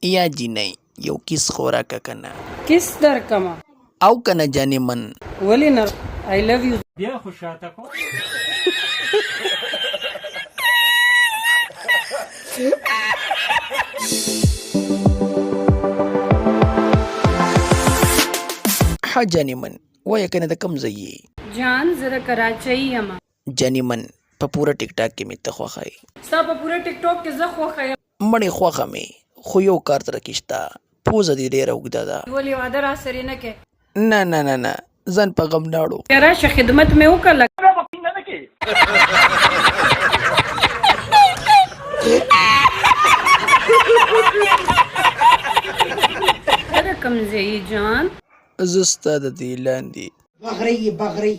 یا جینۍ یو کیس خوراکه کنه کس درکمه او کنه جانې من ولې نه آی لو یو بیا خو شاته کو ها جانې من وایه کنه د کوم ځای یې جان زه د کراچۍ یم جانې من په پوره ټیک ټاک کې مې ته خوښه یې ستا په پوره ټیک ټاک کې زه خوښه یم مړې خوښه مې خو یو کار تره کې شته پوزه دې ډېره اوږده ده ولې واده راسره نه کې نه نه نه نه ځان په غم نه اړو بیا راشه خدمت مې وکړه ته د کوم ځای یې جان زه ستا د دې لاندې بغرۍ